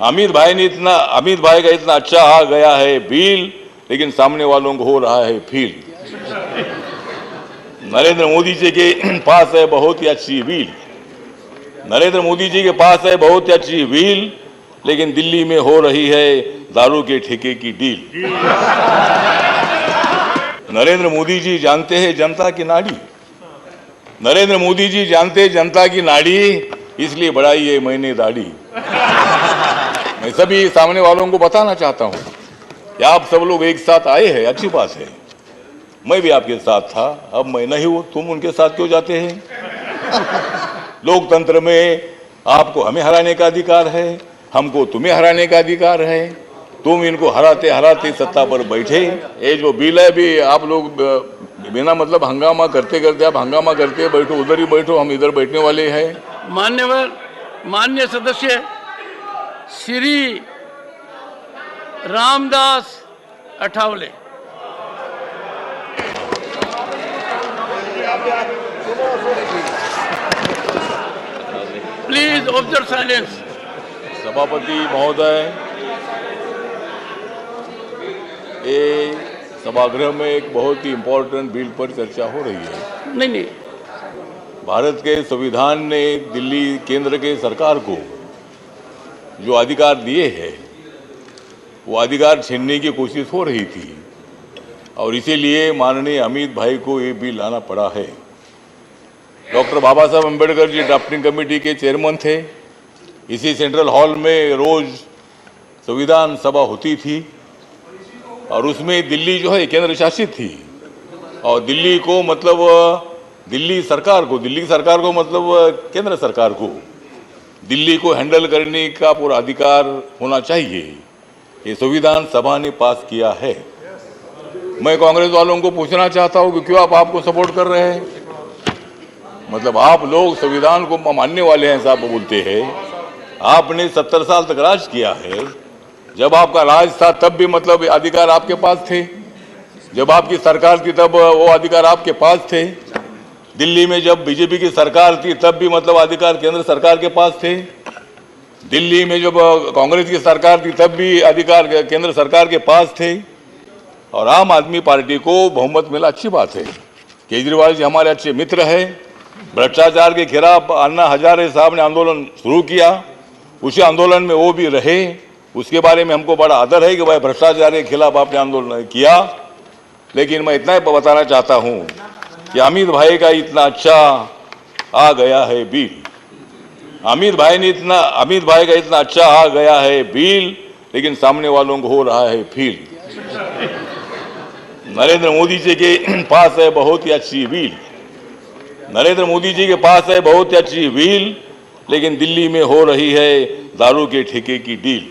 अमित भाई का इतना अच्छा आ गया है बिल, लेकिन सामने वालों को हो रहा है फील। नरेंद्र मोदी जी के पास है बहुत ही अच्छी व्हील, नरेंद्र मोदी जी के पास है बहुत ही अच्छी व्हील, लेकिन दिल्ली में हो रही है दारू के ठेके की डील। नरेंद्र मोदी जी जानते हैं जनता की नाड़ी, नरेंद्र मोदी जी जानते हैं जनता की नाड़ी, इसलिए बढ़ाई है मैंने दाढ़ी। मैं सभी सामने वालों को बताना चाहता हूं कि आप सब लोग एक साथ आए हैं, अच्छी बात है। मैं भी आपके साथ था, अब मैं नहीं हूं, तुम उनके साथ क्यों जाते हैं? लोकतंत्र में आपको हमें हराने का अधिकार है, हमको तुम्हें हराने का अधिकार है। तुम इनको हराते हराते सत्ता पर बैठे। ये जो बिल है भी आप लोग बिना मतलब हंगामा करते करते आप हंगामा करते बैठो, उधर ही बैठो, हम इधर बैठने वाले हैं। मान्य सदस्य Shri Ramdas Athawale. Please observe silence. सभापति महोदय, ये सभागृह में एक बहुत ही इम्पोर्टेंट बिल पर चर्चा हो रही है। नहीं, भारत के संविधान ने दिल्ली केंद्र के सरकार को जो अधिकार दिए हैं वो अधिकार छीनने की कोशिश हो रही थी, और इसीलिए माननीय अमित भाई को ये बिल लाना पड़ा है। डॉक्टर बाबा साहब अम्बेडकर जी ड्राफ्टिंग कमेटी के चेयरमैन थे। इसी सेंट्रल हॉल में रोज संविधान सभा होती थी, और उसमें दिल्ली जो है केंद्र शासित थी, और दिल्ली को मतलब दिल्ली सरकार को मतलब केंद्र सरकार को दिल्ली को हैंडल करने का पूरा अधिकार होना चाहिए। ये संविधान सभा ने पास किया है। मैं कांग्रेस वालों को पूछना चाहता हूं कि क्यों आप आपको सपोर्ट कर रहे हैं? मतलब आप लोग संविधान को मानने वाले हैं, साहब बोलते हैं। आपने 70 साल तक राज किया है। जब आपका राज था तब भी मतलब अधिकार आपके पास थे, जब आपकी सरकार थी तब वो अधिकार आपके पास थे। दिल्ली में जब बीजेपी की सरकार थी तब भी मतलब अधिकार केंद्र सरकार के पास थे। दिल्ली में जब कांग्रेस की सरकार थी तब भी अधिकार केंद्र सरकार के पास थे। और आम आदमी पार्टी को बहुमत मिला, अच्छी बात है। केजरीवाल जी हमारे अच्छे मित्र हैं। भ्रष्टाचार के खिलाफ अन्ना हजारे साहब ने आंदोलन शुरू किया, उसी आंदोलन में वो भी रहे। उसके बारे में हमको बड़ा आदर है कि भाई भ्रष्टाचार के खिलाफ आपने आंदोलन किया। लेकिन मैं इतना ही बताना चाहता हूं कि अमित भाई का इतना अच्छा आ गया है बिल, अमित भाई का इतना अच्छा आ गया है बिल, लेकिन सामने वालों को हो रहा है फील। नरेंद्र मोदी जी के पास है बहुत ही अच्छी व्हील, नरेंद्र मोदी जी के पास है बहुत ही अच्छी व्हील, लेकिन दिल्ली में हो रही है दारू के ठेके की डील।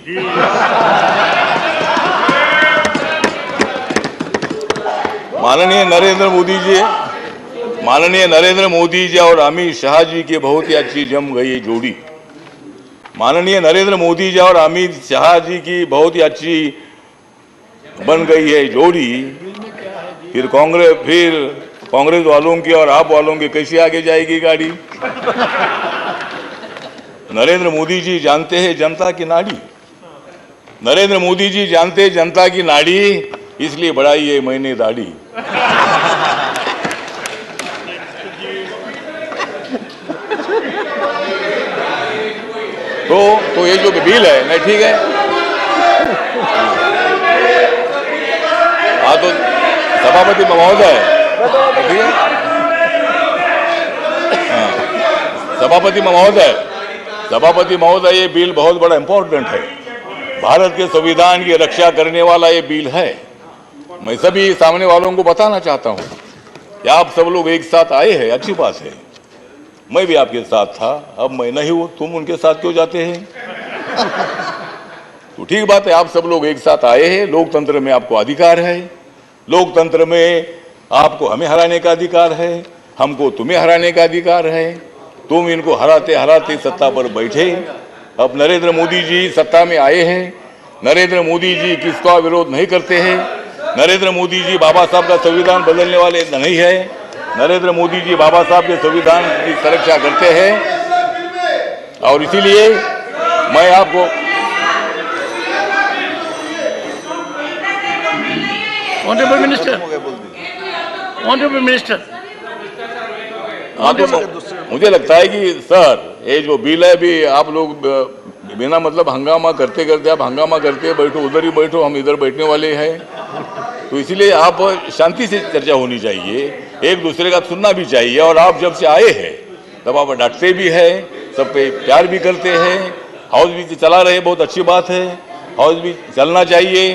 माननीय नरेंद्र मोदी जी और अमित शाह जी की बहुत ही अच्छी जम गई जोड़ी। माननीय नरेंद्र मोदी जी और अमित शाह जी की बहुत ही अच्छी बन गई है जोड़ी। फिर कांग्रेस वालों की और आप वालों की कैसे आगे जाएगी गाड़ी? नरेंद्र मोदी जी जानते हैं जनता की नाड़ी, नरेंद्र मोदी जी जानते हैं जनता की नाड़ी, इसलिए बढ़ाई है मैंने दाढ़ी। तो ये जो बिल है नहीं ठीक है। हाँ तो सभापति महोदय, सभापति महोदय, ये बिल बहुत बड़ा इंपॉर्टेंट है। भारत के संविधान की रक्षा करने वाला ये बिल है। मैं सभी सामने वालों को बताना चाहता हूं कि आप सब लोग एक साथ आए हैं, अच्छी बात है। मैं भी आपके साथ था, अब मैं नहीं हूं, तुम उनके साथ क्यों जाते हैं? तो ठीक बात है, आप सब लोग एक साथ आए हैं। लोकतंत्र में आपको अधिकार है, लोकतंत्र में आपको हमें हराने का अधिकार है, हमको तुम्हें हराने का अधिकार है। तुम इनको हराते हराते सत्ता पर बैठे। अब नरेंद्र मोदी जी सत्ता में आए हैं। नरेंद्र मोदी जी किसका विरोध नहीं करते हैं। नरेंद्र मोदी जी बाबा साहब का संविधान बदलने वाले नहीं है। नरेंद्र मोदी जी बाबा साहब के संविधान की सुरक्षा करते हैं, और इसीलिए मैं आपको ऑनरेबल मिनिस्टर, ऑनरेबल मिनिस्टर, हाँ, तो मुझे लगता है कि सर ये जो बिल है भी आप लोग बिना मतलब हंगामा करते करते आप हंगामा करते बैठो, उधर ही बैठो, हम इधर बैठने वाले हैं। तो इसीलिए आप शांति से चर्चा होनी चाहिए, एक दूसरे का सुनना भी चाहिए। और आप जब से आए हैं तब आप डांटते भी हैं, सब पे प्यार भी करते हैं। हाउस भी चला रहे, बहुत अच्छी बात है, हाउस भी चलना चाहिए,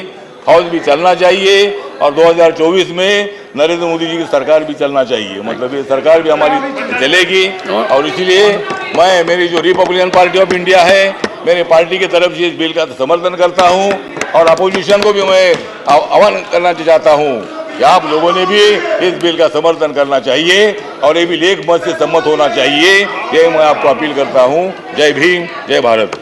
हाउस भी चलना चाहिए। और 2024 में नरेंद्र मोदी जी की सरकार भी चलना चाहिए, मतलब ये सरकार भी हमारी चलेगी। और इसीलिए मैं, मेरी जो रिपब्लिकन पार्टी ऑफ इंडिया है, मेरी पार्टी की तरफ से इस बिल का समर्थन करता हूं। और अपोजिशन को भी मैं आह्वान करना चाहता हूं कि आप लोगों ने भी इस बिल का समर्थन करना चाहिए और ये बिल एक मत से सम्मत होना चाहिए। ये मैं आपको अपील करता हूं। जय भीम, जय भारत।